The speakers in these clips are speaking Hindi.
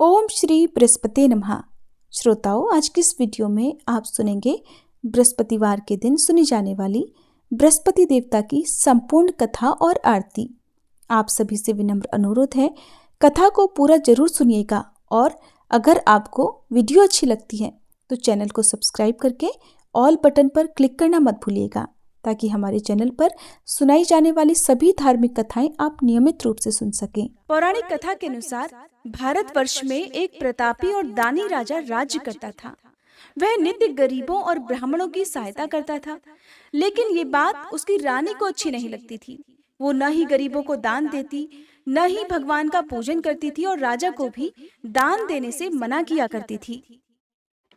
ओम श्री बृहस्पति नमः। श्रोताओं, आज की इस वीडियो में आप सुनेंगे बृहस्पतिवार के दिन सुनी जाने वाली बृहस्पति देवता की संपूर्ण कथा और आरती। आप सभी से विनम्र अनुरोध है, कथा को पूरा जरूर सुनिएगा और अगर आपको वीडियो अच्छी लगती है तो चैनल को सब्सक्राइब करके ऑल बटन पर क्लिक करना मत भूलिएगा, ताकि हमारे चैनल पर सुनाई जाने वाली सभी धार्मिक कथाएं आप नियमित रूप से सुन सकें। पौराणिक कथा के अनुसार भारतवर्ष में एक प्रतापी और दानी राजा राज्य करता था। वह नित्य गरीबों और ब्राह्मणों की सहायता करता था, लेकिन ये बात उसकी रानी को अच्छी नहीं लगती थी। वो न ही गरीबों को दान देती, न ही भगवान का पूजन करती थी और राजा को भी दान देने से मना किया करती थी।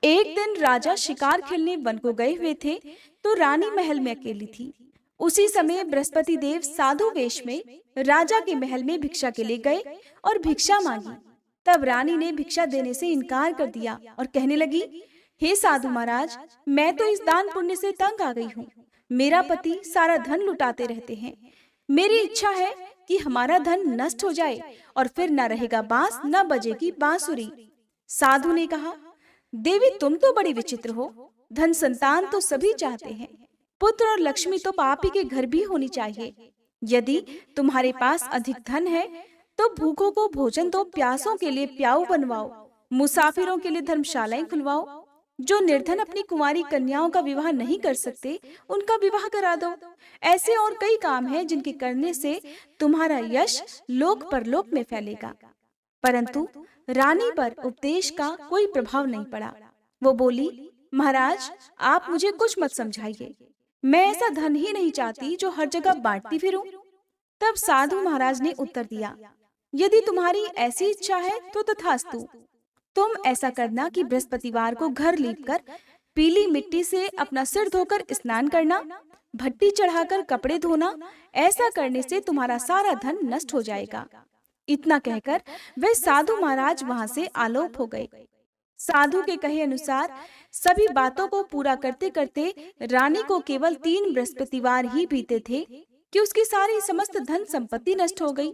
एक दिन राजा शिकार खेलने वन को गए हुए थे, तो रानी महल में अकेली थी। उसी समय बृहस्पति देव साधु वेश में राजा के महल में भिक्षा के लिए गए और भिक्षा मांगी। तब रानी ने भिक्षा देने से इनकार कर दिया और कहने लगी, हे साधु महाराज, मैं तो इस दान पुण्य से तंग आ गई हूँ। मेरा पति सारा धन लुटाते रहते हैं। मेरी इच्छा है कि हमारा धन नष्ट हो जाए और फिर न रहेगा बांस, न बजेगी बांसुरी। साधु ने कहा, देवी, तुम तो बड़ी विचित्र हो। धन संतान तो सभी चाहते हैं, पुत्र और लक्ष्मी तो पापी के घर भी होनी चाहिए। यदि तुम्हारे पास अधिक धन है तो भूखों को भोजन दो, प्यासों के लिए प्याऊ बनवाओ, मुसाफिरों के लिए धर्मशालाएं खुलवाओ। जो निर्धन अपनी कुंवारी कन्याओं का विवाह नहीं कर सकते, उनका विवाह करा दो। ऐसे और कई काम हैं जिनके करने से तुम्हारा यश लोक परलोक में फैलेगा। परंतु रानी पर उपदेश का कोई प्रभाव नहीं पड़ा। वो बोली, महाराज, आप मुझे कुछ मत समझाइए। मैं ऐसा धन ही नहीं चाहती जो हर जगह बांटती फिरूं। तब साधु महाराज ने उत्तर दिया, यदि तुम्हारी ऐसी इच्छा है तो तथास्तु। तुम ऐसा करना कि बृहस्पतिवार को घर लीपकर पीली मिट्टी से अपना सिर धोकर स्नान करना, भट्टी चढ़ाकर कपड़े धोना। ऐसा करने से तुम्हारा सारा धन नष्ट हो जाएगा। इतना कहकर वे साधु महाराज वहां से आलोप हो गए। साधु के कहे अनुसार सभी बातों को पूरा करते करते रानी को केवल 3 बृहस्पतिवार ही बीते थे कि उसकी सारी समस्त धन संपत्ति नष्ट हो गई।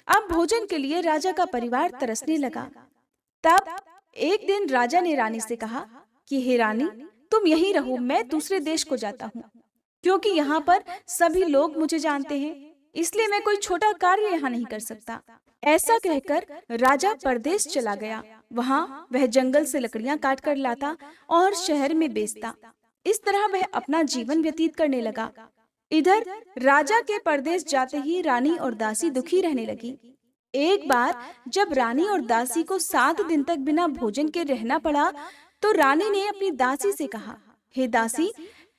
अब भोजन के लिए राजा का परिवार तरसने लगा। तब एक दिन राजा ने रानी से कहा कि हे रानी, तुम यहीं रहो, मैं दूसरे देश को जाता हूँ, क्योंकि यहाँ पर सभी लोग मुझे जानते हैं, इसलिए मैं कोई छोटा कार्य यहाँ नहीं कर सकता। ऐसा कहकर राजा परदेश चला गया। वहाँ वह जंगल से लकड़ियां काट कर लाता और शहर में बेचता। इस तरह वह अपना जीवन व्यतीत करने लगा। इधर राजा के परदेश जाते ही रानी और दासी दुखी रहने लगी। एक बार जब रानी और दासी को 7 दिन तक बिना भोजन के रहना पड़ा, तो रानी ने अपनी दासी से कहा, हे दासी,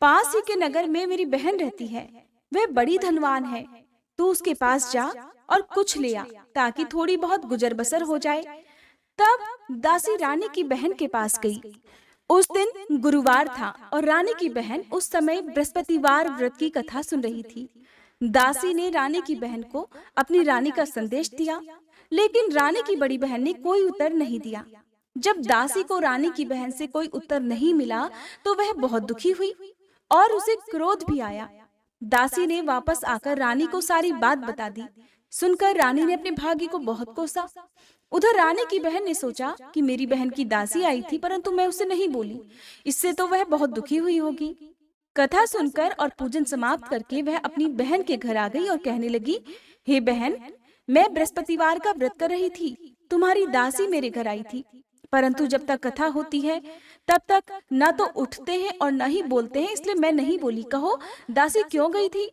पास ही के नगर में मेरी बहन रहती है, वह बड़ी धनवान है। तू उसके पास जा और कुछ ले आ, ताकि थोड़ी बहुत गुजर बसर हो जाए। तब दासी रानी की बहन के पास गई। उस दिन गुरुवार था और रानी की बहन उस समय बृहस्पतिवार व्रत की कथा सुन रही थी। दासी ने रानी की बहन को अपनी रानी का संदेश दिया, लेकिन रानी की बड़ी बहन ने कोई उत्तर नहीं दिया। जब दासी को रानी की बहन से कोई उत्तर नहीं मिला तो वह बहुत दुखी हुई और उसे क्रोध भी आया। दासी ने वापस आकर रानी को सारी बात बता दी। सुनकर रानी ने अपने भाग्य को बहुत कोसा। उधर रानी की बहन ने सोचा कि मेरी बहन की दासी आई थी, परंतु मैं उसे नहीं बोली, इससे तो वह बहुत दुखी हुई होगी। कथा सुनकर और पूजन समाप्त करके वह अपनी बहन के घर आ गई और कहने लगी, हे बहन, मैं बृहस्पतिवार का व्रत कर रही थी, तुम्हारी दासी मेरे घर आई थी, परंतु जब तक कथा होती है तब तक न तो उठते हैं और न ही बोलते हैं, इसलिए मैं नहीं बोली। कहो, दासी क्यों गई थी?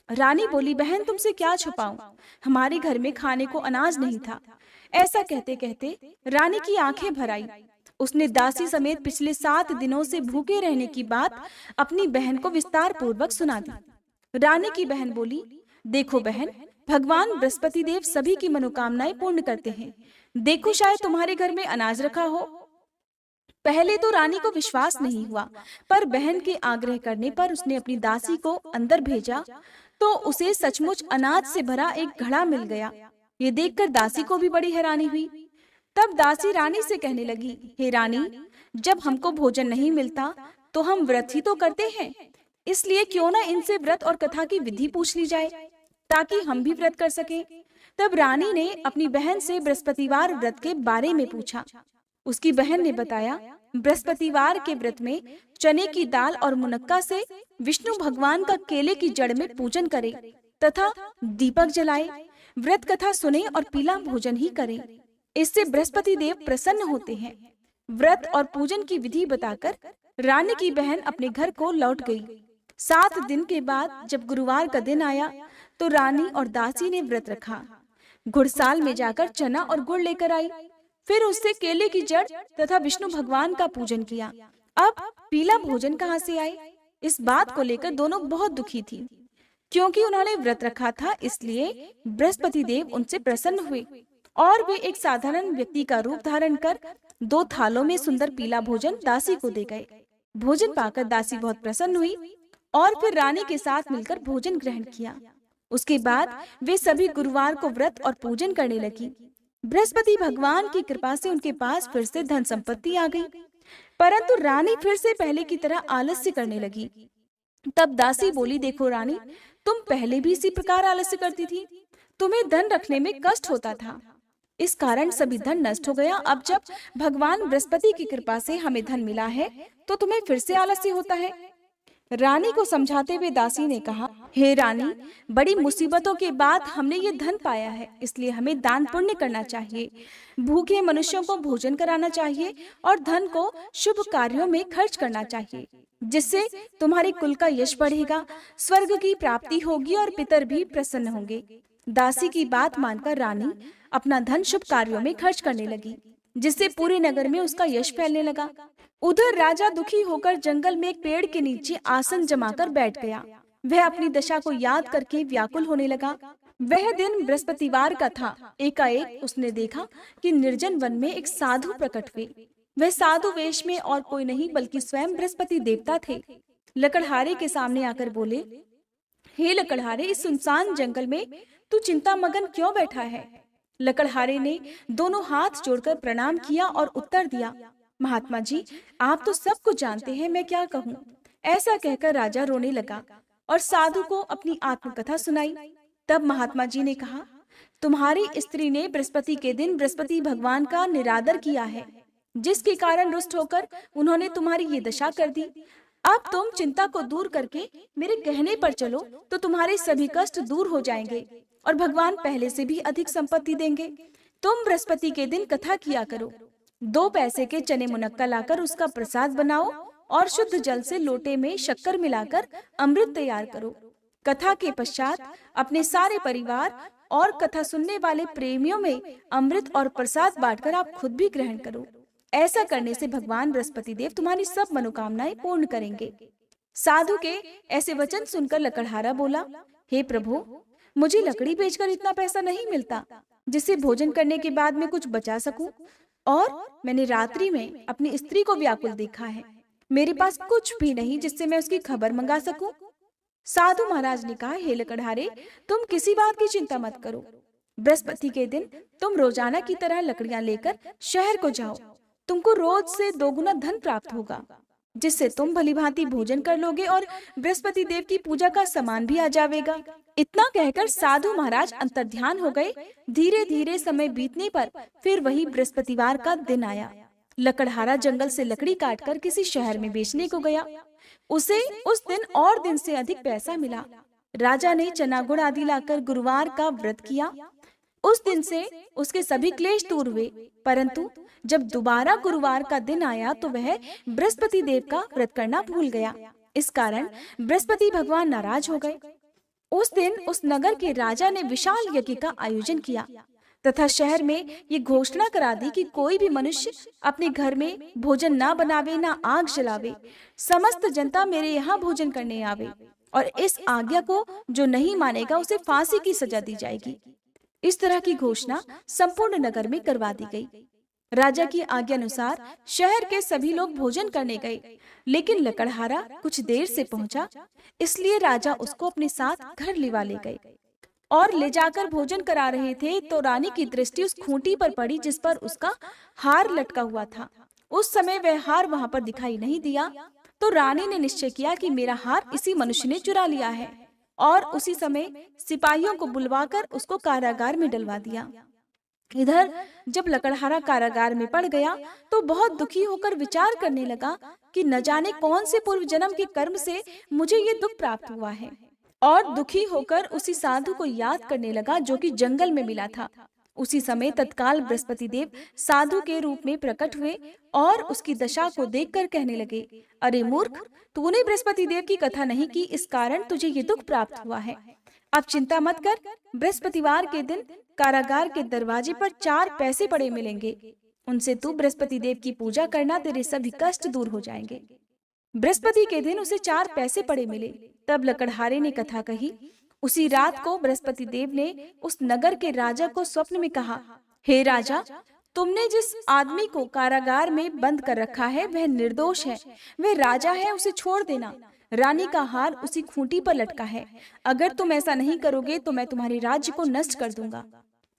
रानी बोली, बहन, तुमसे क्या छुपाऊं, हमारे घर में खाने को अनाज नहीं था। ऐसा कहते कहते रानी की आंखें भर आई। उसने दासी समेत पिछले 7 दिनों से भूखे रहने की बात अपनी बहन को विस्तार पूर्वक सुना दी। रानी की बहन बोली, देखो बहन, भगवान बृहस्पति देव सभी की मनोकामनाएं पूर्ण करते हैं। देखो, शायद तुम्हारे घर में अनाज रखा हो। पहले तो रानी को विश्वास नहीं हुआ, पर बहन के आग्रह करने पर उसने अपनी दासी को अंदर भेजा तो उसे सचमुच अनाज से भरा एक घड़ा मिल गया। ये देखकर दासी को भी बड़ी हैरानी हुई। तब दासी रानी से कहने लगी, हे रानी, जब हमको भोजन नहीं मिलता तो हम व्रत ही तो करते हैं, इसलिए क्यों ना इनसे व्रत और कथा की विधि पूछ ली जाए, ताकि हम भी व्रत कर सकें। तब रानी ने अपनी बहन से बृहस्पतिवार व्रत के बारे में पूछा। उसकी बहन ने बताया, बृहस्पतिवार के व्रत में चने की दाल और मुनक्का से विष्णु भगवान का केले की जड़ में पूजन करें तथा दीपक जलाए, व्रत कथा सुने और पीला भोजन ही करें। इससे बृहस्पति देव प्रसन्न होते हैं। व्रत और पूजन की विधि बताकर रानी की बहन अपने घर को लौट गई। 7 दिन के बाद जब गुरुवार का दिन आया तो रानी और दासी ने व्रत रखा। घुड़साल में जाकर चना और गुड़ लेकर आई, फिर उससे केले की जड़ तथा विष्णु भगवान का पूजन किया। अब पीला भोजन कहाँ से आए? इस बात को लेकर दोनों बहुत दुखी थी। क्योंकि उन्होंने व्रत रखा था, इसलिए बृहस्पति देव उनसे प्रसन्न हुए और वे एक साधारण व्यक्ति का रूप धारण कर 2 थालों में सुंदर पीला भोजन दासी को दे गए। भोजन पाकर दासी बहुत प्रसन्न हुई और फिर रानी के साथ मिलकर भोजन ग्रहण किया। उसके बाद वे सभी गुरुवार को व्रत और पूजन करने लगी। बृहस्पति भगवान की कृपा से उनके पास फिर से धन संपत्ति आ गई, परंतु रानी फिर से पहले की तरह आलस्य करने लगी। तब दासी बोली, देखो रानी, तुम पहले भी इसी प्रकार आलस्य करती थी। तुम्हें धन रखने में कष्ट होता था, इस कारण सभी धन नष्ट हो गया। अब जब भगवान बृहस्पति की कृपा से हमें धन मिला है तो तुम्हें फिर से आलस्य होता है। रानी को समझाते हुए दासी ने कहा, हे रानी, बड़ी मुसीबतों के बाद हमने ये धन पाया है, इसलिए हमें दान पुण्य करना चाहिए, भूखे मनुष्यों को भोजन कराना चाहिए और धन को शुभ कार्यों में खर्च करना चाहिए, जिससे तुम्हारे कुल का यश बढ़ेगा, स्वर्ग की प्राप्ति होगी और पितर भी प्रसन्न होंगे। दासी की बात मानकर रानी अपना धन शुभ कार्यों में खर्च करने लगी, जिससे पूरे नगर में उसका यश फैलने लगा। उधर राजा दुखी होकर जंगल में एक पेड़ के नीचे आसन जमाकर बैठ गया। वह अपनी दशा को याद करके व्याकुल होने लगा। वह दिन बृहस्पतिवार का था। एकाएक उसने देखा कि निर्जन वन में एक साधु प्रकट हुए। वह साधु वेश में और कोई नहीं बल्कि स्वयं बृहस्पति देवता थे। लकड़हारे के सामने आकर बोले, हे लकड़हारे, इस सुनसान जंगल में तू चिंता मगन क्यों बैठा है? लकड़हारे ने दोनों हाथ जोड़कर प्रणाम किया और उत्तर दिया, महात्मा जी, आप तो सब कुछ जानते हैं, मैं क्या कहूँ। ऐसा कहकर राजा रोने लगा और साधु को अपनी आत्मकथा सुनाई। तब महात्मा जी ने कहा, तुम्हारी स्त्री ने बृहस्पति के दिन बृहस्पति भगवान का निरादर किया है, जिसके कारण रुष्ट होकर उन्होंने तुम्हारी ये दशा कर दी। अब तुम चिंता को दूर करके मेरे कहने पर चलो तो तुम्हारे सभी कष्ट दूर हो जाएंगे और भगवान पहले से भी अधिक संपत्ति देंगे। तुम बृहस्पति के दिन कथा किया करो। 2 पैसे के चने मुनक्का लाकर उसका प्रसाद बनाओ और शुद्ध जल से लोटे में शक्कर मिलाकर अमृत तैयार करो। कथा के पश्चात अपने सारे परिवार और कथा सुनने वाले प्रेमियों में अमृत और प्रसाद बांटकर आप खुद भी ग्रहण करो। ऐसा करने से भगवान बृहस्पति देव तुम्हारी सब मनोकामनाएं पूर्ण करेंगे। साधु के ऐसे वचन सुनकर लकड़हारा बोला, हे प्रभु, मुझे लकड़ी बेचकर इतना पैसा नहीं मिलता जिससे भोजन करने के बाद मैं कुछ बचा सकूं, और मैंने रात्रि में अपनी स्त्री को व्याकुल देखा है। मेरे पास कुछ भी नहीं जिससे मैं उसकी खबर मंगा सकूं। साधु महाराज ने कहा, हे लकड़हारे, तुम किसी बात की चिंता मत करो। बृहस्पति के दिन तुम रोजाना की तरह लकड़ियां लेकर शहर को जाओ। तुमको रोज से 2 गुना धन प्राप्त होगा, जिससे तुम भलीभांति भोजन कर लोगे और बृहस्पति देव की पूजा का सामान भी आ जाएगा। इतना कहकर साधु महाराज अंतर्ध्यान हो गए। धीरे धीरे समय बीतने पर फिर वही बृहस्पतिवार का दिन आया। लकड़हारा जंगल से लकड़ी काटकर किसी शहर में बेचने को गया। उसे उस दिन और दिन से अधिक पैसा मिला। राजा ने चना गुड़ आदि लाकर गुरुवार का व्रत किया। उस दिन से उसके सभी क्लेश दूर हुए, परंतु जब दोबारा गुरुवार का दिन आया तो वह बृहस्पति देव का व्रत करना भूल गया। इस कारण बृहस्पति भगवान नाराज हो गए। उस दिन उस नगर के राजा ने विशाल यज्ञ का आयोजन किया तथा शहर में ये घोषणा करा दी कि कोई भी मनुष्य अपने घर में भोजन ना बनावे, ना आग जलावे। समस्त जनता मेरे यहाँ भोजन करने आवे और इस आज्ञा को जो नहीं मानेगा उसे फांसी की सजा दी जाएगी। इस तरह की घोषणा संपूर्ण नगर में करवा दी गई। राजा की आज्ञा अनुसार शहर के सभी लोग भोजन करने गए, लेकिन लकड़हारा कुछ देर से पहुंचा, इसलिए राजा उसको अपने साथ घर लिवा ले गए और ले जाकर भोजन करा रहे थे तो रानी की दृष्टि उस खूंटी पर पड़ी जिस पर उसका हार लटका हुआ था। उस समय वह हार वहां पर दिखाई नहीं दिया तो रानी ने निश्चय किया कि मेरा हार इसी मनुष्य ने चुरा लिया है और उसी समय सिपाहियों को बुलवाकर उसको कारागार में डलवा दिया। इधर जब लकड़हारा कारागार में पड़ गया तो बहुत दुखी होकर विचार करने लगा कि न जाने कौन से पूर्व जन्म के कर्म से मुझे ये दुख प्राप्त हुआ है। और दुखी होकर उसी साधु को याद करने लगा जो कि जंगल में मिला था। उसी समय तत्काल बृहस्पति देव साधु के रूप में प्रकट हुए और उसकी दशा को देखकर कहने लगे, अरे मूर्ख, तूने बृहस्पति देव की कथा नहीं की, इस कारण तुझे ये दुख प्राप्त हुआ है। अब चिंता मत कर, बृहस्पतिवार के दिन कारागार के दरवाजे पर 4 पैसे पड़े मिलेंगे, उनसे तू बृहस्पति देव की पूजा करना, तेरे सभी कष्ट दूर हो जाएंगे। बृहस्पति के दिन उसे 4 पैसे पड़े मिले। तब लकड़हारे ने कथा कही। उसी रात को बृहस्पति देव ने उस नगर के राजा को स्वप्न में कहा, हे राजा, तुमने जिस आदमी को कारागार में बंद कर रखा है वह निर्दोष है, वह राजा है, उसे छोड़ देना। रानी का हार उसी खूंटी पर लटका है, अगर तुम ऐसा नहीं करोगे तो मैं तुम्हारे राज्य को नष्ट कर दूंगा।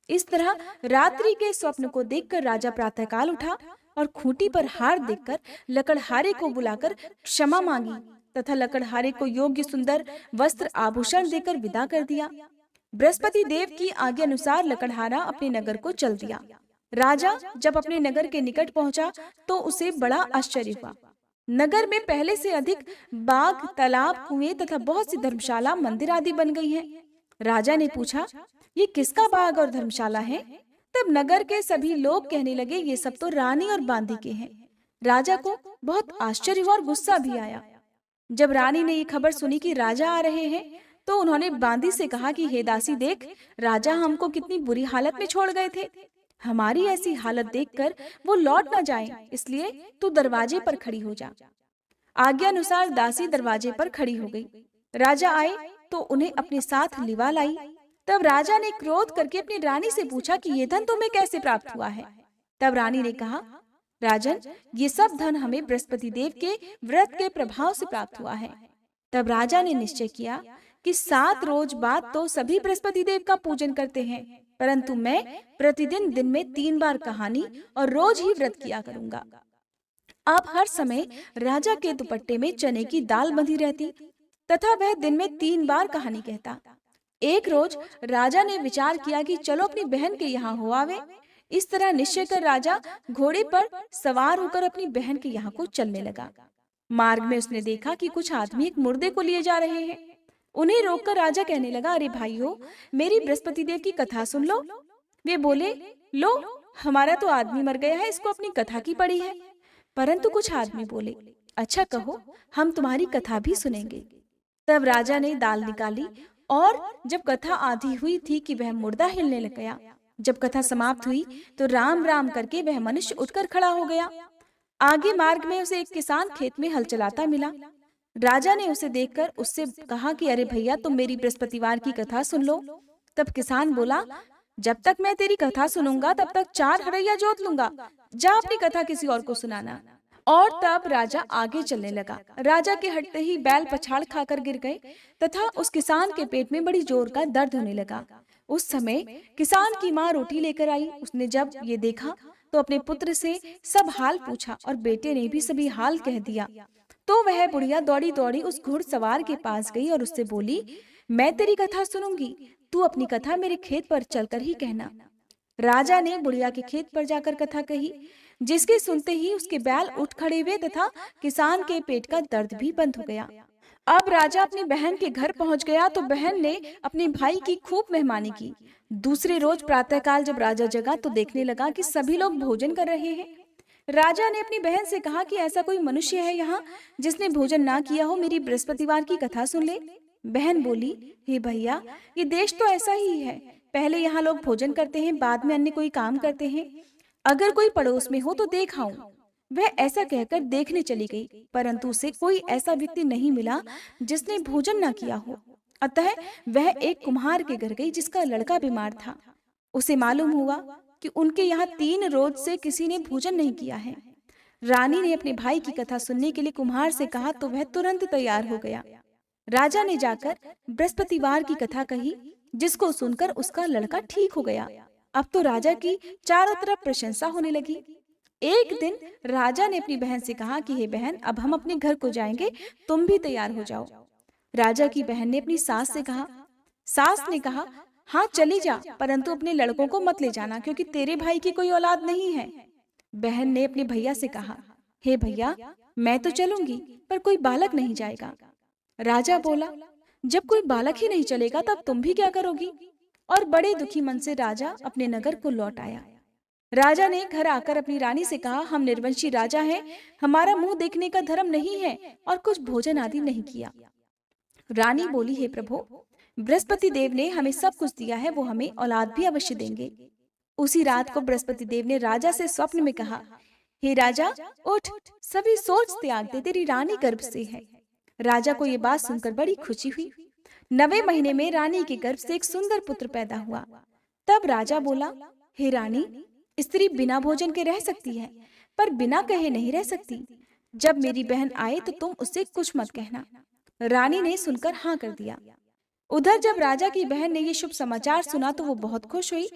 इस तरह रात्रि के स्वप्न को देखकर राजा प्रातःकाल उठा और खूंटी पर हार देखकर लकड़हारे को बुलाकर क्षमा मांगी तथा लकड़हारे को योग्य सुंदर वस्त्र आभूषण देकर विदा कर दिया। बृहस्पति देव की आज्ञा अनुसार लकड़हारा अपने नगर को चल दिया। राजा जब अपने नगर के निकट पहुंचा तो उसे बड़ा आश्चर्य हुआ। नगर में पहले से अधिक बाग, तालाब, कुएं तथा बहुत सी धर्मशाला, मंदिर आदि बन गई हैं। राजा ने पूछा, ये किसका बाग और धर्मशाला है? तब नगर के सभी लोग कहने लगे, ये सब तो रानी और बांदी के हैं। राजा को बहुत आश्चर्य हुआ और गुस्सा भी आया। जब रानी ने ये खबर सुनी कि राजा आ रहे हैं तो उन्होंने बांदी से कहा कि हे दासी, देख, राजा हमको कितनी बुरी हालत में छोड़ गए थे। हमारी ऐसी हालत देखकर वो लौट न जाएं, इसलिए तू दरवाजे पर खड़ी हो जा। आज्ञा अनुसार दासी दरवाजे पर खड़ी हो गई। राजा आए तो उन्हें अपने साथ लिवा लाई। तब राजा ने क्रोध करके अपनी रानी से पूछा कि ये धन तुम्हें कैसे प्राप्त हुआ है? तब रानी ने कहा, राजन, ये सब धन हमें बृहस्पति देव के व्रत के प्रभाव से प्राप्त हुआ है। तब राजा ने निश्चय किया कि 7 रोज बाद तो सभी बृहस्पति देव का पूजन करते हैं, परंतु मैं प्रतिदिन दिन में 3 बार कहानी और रोज ही व्रत किया करूंगा। अब हर समय राजा के दुपट्टे में चने की दाल बंधी रहती तथा वह दिन में 3 बार कहानी कहता। एक रोज राजा ने विचार किया कि चलो अपनी बहन के यहाँ हो आवे। इस तरह निश्चय कर राजा घोड़े पर सवार होकर अपनी बहन के यहाँ को चलने लगा। मार्ग में उसने देखा कि कुछ आदमी एक मुर्दे को लिए जा रहे हैं। उन्हें रोककर राजा कहने लगा, अरे भाइयों, मेरी बृहस्पति देव की कथा सुन लो। वे बोले, लो, हमारा तो आदमी मर गया है, इसको अपनी कथा की पड़ी है। परंतु कुछ आदमी बोले, अच्छा कहो, हम तुम्हारी कथा भी सुनेंगे। तब राजा ने दाल निकाली और जब कथा आधी हुई थी कि वह मुर्दा हिलने लग गया। जब कथा समाप्त हुई तो राम राम करके वह मनुष्य उठकर खड़ा हो गया। आगे मार्ग में उसे एक किसान खेत में हल चलाता मिला। राजा ने उसे देखकर उससे कहा कि अरे भैया, तुम मेरी बृहस्पतिवार की कथा सुन लो। तब किसान बोला, जब तक मैं तेरी कथा सुनूंगा तब तक 4 हरैया जोत लूंगा, जा अपनी कथा किसी और को सुनाना। और तब राजा आगे चलने लगा। राजा के हटते ही बैल पछाड़ खाकर गिर गए तथा उस किसान के पेट में बड़ी जोर का दर्द होने लगा। उस समय किसान की माँ रोटी लेकर आई। उसने जब ये देखा तो अपने पुत्र से सब हाल पूछा और बेटे ने भी सभी हाल कह दिया। तो वह बुढ़िया दौड़ी दौड़ी उस घुड़सवार के पास गई और उससे बोली, मैं तेरी कथा सुनूंगी, तू अपनी कथा मेरे खेत पर चलकर ही कहना। राजा ने बुढ़िया के खेत पर जाकर कथा कही, जिसके सुनते ही उसके बैल उठ खड़े हुए तथा किसान के पेट का दर्द भी बंद हो गया। अब राजा अपनी बहन के घर पहुंच गया तो बहन ने अपने भाई की खूब मेहमानी की। दूसरे रोज प्रातःकाल जब राजा जगा तो देखने लगा कि सभी लोग भोजन कर रहे हैं। राजा ने अपनी बहन से कहा कि ऐसा कोई मनुष्य है यहाँ जिसने भोजन ना किया हो, मेरी बृहस्पतिवार की कथा सुन ले। बहन बोली, हे भैया, ये देश तो ऐसा ही है, पहले यहाँ लोग भोजन करते हैं, बाद में अन्य कोई काम करते हैं। अगर कोई पड़ोस में हो तो देख आऊं। वह ऐसा कहकर देखने चली गई, परंतु उसे कोई ऐसा व्यक्ति नहीं मिला जिसने भोजन न किया हो। अतः वह एक कुम्हार के घर गई जिसका लड़का बीमार था। उसे मालूम हुआ कि उनके यहाँ 3 रोज से किसी ने भोजन नहीं किया है। रानी ने अपने भाई की कथा सुनने के लिए कुम्हार से कहा तो वह तुरंत तैयार हो गया। राजा ने जाकर बृहस्पतिवार की कथा कही, जिसको सुनकर उसका लड़का ठीक हो गया। अब तो राजा की चारों तरफ प्रशंसा होने लगी। एक दिन राजा ने अपनी बहन से कहा कि हे बहन, अब हम अपने घर को जाएंगे, तुम भी तैयार हो जाओ। राजा की बहन ने अपनी सास से कहा। सास ने कहा, हाँ चली जा, परंतु अपने लड़कों को मत ले जाना, क्योंकि तेरे भाई की कोई औलाद नहीं है। बहन ने अपने भैया से कहा, हे भैया, मैं तो चलूंगी, पर कोई बालक नहीं जाएगा। राजा बोला, जब कोई बालक ही नहीं चलेगा तब तुम भी क्या करोगी? और बड़े दुखी मन से राजा अपने नगर को लौट आया। राजा ने घर आकर अपनी रानी से कहा, हम निर्वंशी राजा हैं, हमारा मुंह देखने का धर्म नहीं है और कुछ भोजन आदि नहीं किया। रानी बोली, हे प्रभु, बृहस्पति देव ने हमें सब कुछ दिया है, वो हमें औलाद भी अवश्य देंगे। उसी रात को बृहस्पति देव ने राजा से स्वप्न में कहा, हे राजा, उठ, सभी सोच त्याग दे, तेरी रानी गर्भ से है। राजा को ये बात सुनकर बड़ी खुशी हुई। 9वें महीने में रानी के गर्भ से एक सुंदर पुत्र पैदा हुआ। तब राजा बोला, हे रानी, स्त्री बिना भोजन के रह सकती है, पर बिना कहे नहीं रह सकती। जब मेरी बहन आए तो तुम उससे कुछ मत कहना। रानी ने सुनकर हाँ कर दिया। उधर जब राजा की बहन ने ये शुभ समाचार सुना तो वो बहुत खुश हुई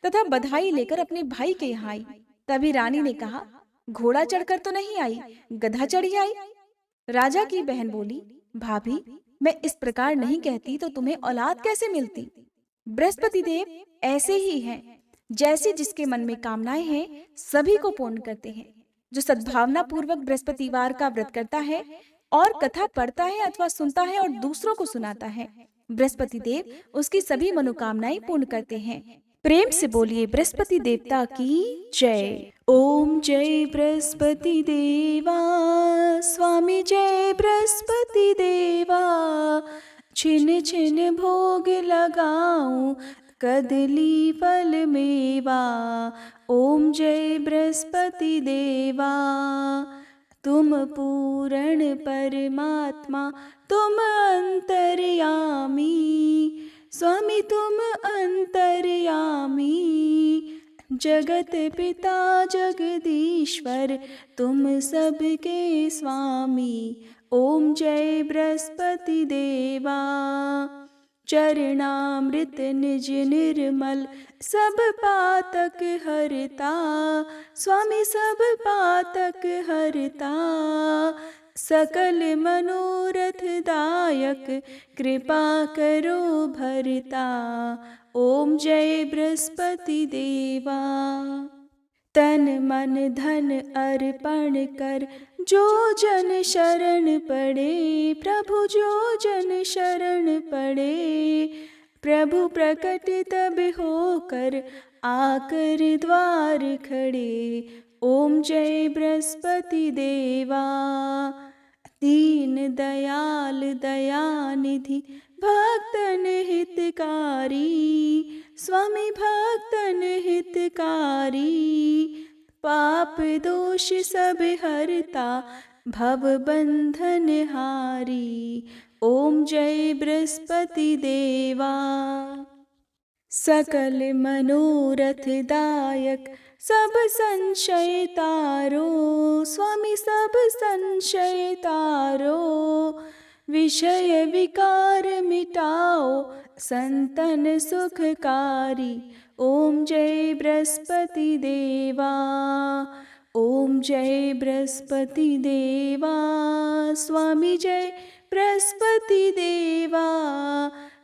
तथा बधाई लेकर अपने भाई के यहाँ आई। तभी रानी ने कहा, घोड़ा चढ़कर तो नहीं आई, गधा चढ़ी आई। राजा की बहन बोली, भाभी, मैं इस प्रकार नहीं कहती तो तुम्हें औलाद कैसे मिलती? बृहस्पति देव ऐसे ही हैं, जैसे जिसके मन में कामनाएं हैं सभी को पूर्ण करते हैं। जो सद्भावना पूर्वक बृहस्पतिवार का व्रत करता है और कथा पढ़ता है अथवा सुनता है और दूसरों को सुनाता है, बृहस्पति देव उसकी सभी मनोकामनाएं पूर्ण करते हैं। प्रेम से बोलिए बृहस्पति देवता की जय। ओम जय बृहस्पति देवा, स्वामी जय बृहस्पति देवा। छिन छिन भोग लगाऊं, कदली फल मेवा। ओम जय बृहस्पति देवा। तुम पूर्ण परमात्मा, तुम अंतर्यामी, स्वामी तुम अंतर्यामी। जगत पिता जगदीश्वर, तुम सबके स्वामी। ओम जय बृहस्पति देवा। चरणामृत निज निर्मल, सब पातक हरता, स्वामी सब पातक हरता। सकल मनोरथ दायक, कृपा करो भरता। ओम जय बृहस्पति देवा। तन मन धन अर्पण कर, जो जन शरण पड़े, प्रभु जो जन शरण पड़े। प्रभु प्रकट तब होकर, आकर द्वार खड़े। ओम जय बृहस्पति देवा। दीन दयाल दयानिधि, भक्तन हितकारी, स्वामी भक्तन हितकारी। पाप दोष सब हरता, भव बंधन हारी। ओम जय बृहस्पति देवा। सकल मनोरथ दायक, सब संशय तारो, स्वामी सब संशय तारो। विषय विकार मिटाओ, संतन सुखकारी। ओम जय बृहस्पति देवा। ओम जय बृहस्पति देवा। स्वामी जय बृहस्पति देवा।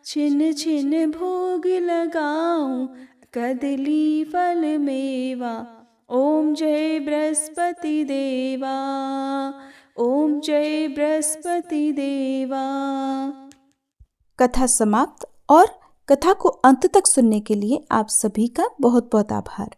छिन छिन भोग लगाऊं, कदली फल मेवा। ओम जय बृहस्पति देवा। ओम जय बृहस्पति देवा। कथा समाप्त। और कथा को अंत तक सुनने के लिए आप सभी का बहुत बहुत आभार।